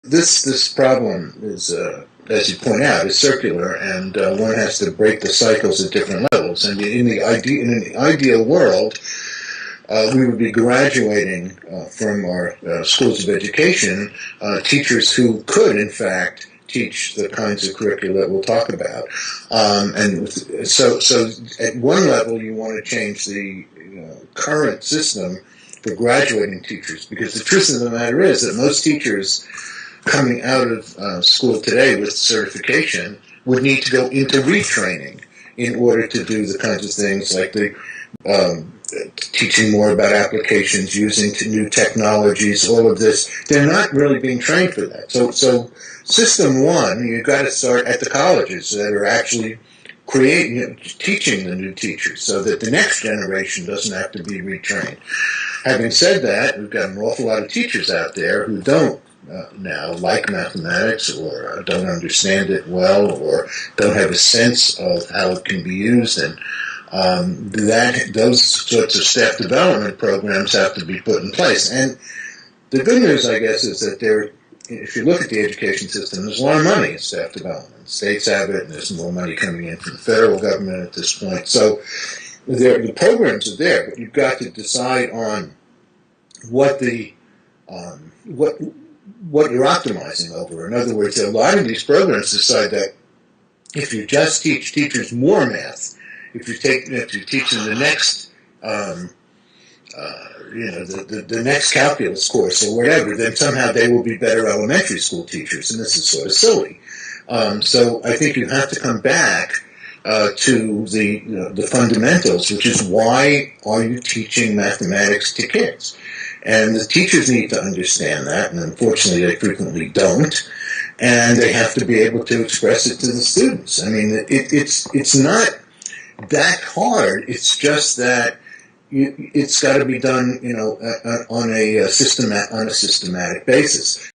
This problem is, as you point out, is circular, and one has to break the cycles at different levels. And in an ideal world, we would be graduating from our schools of education teachers who could, in fact, teach the kinds of curricula that we'll talk about. And so at one level, you want to change the current system for graduating teachers, because the truth of the matter is that most teachers coming out of school today with certification would need to go into retraining in order to do the kinds of things like the teaching more about applications, using new technologies, all of this. They're not really being trained for that. So system one, you've got to start at the colleges that are actually teaching the new teachers so that the next generation doesn't have to be retrained. Having said that, we've got an awful lot of teachers out there who don't now like mathematics, or don't understand it well, or don't have a sense of how it can be used, and those sorts of staff development programs have to be put in place. And the good news, I guess, is that if you look at the education system, there's a lot of money in staff development. States have it, and there's more money coming in from the federal government at this point. So the programs are there, but you've got to decide on what you're optimizing over. In other words, a lot of these programs decide that if you just teach teachers more math, if you teach them the next, the next calculus course or whatever, then somehow they will be better elementary school teachers, and this is sort of silly. So I think you have to come back to the fundamentals, which is, why are you teaching mathematics to kids? And the teachers need to understand that, and unfortunately they frequently don't, and they have to be able to express it to the students. I mean, it's not that hard. It's just that it's got to be done, on a systematic basis.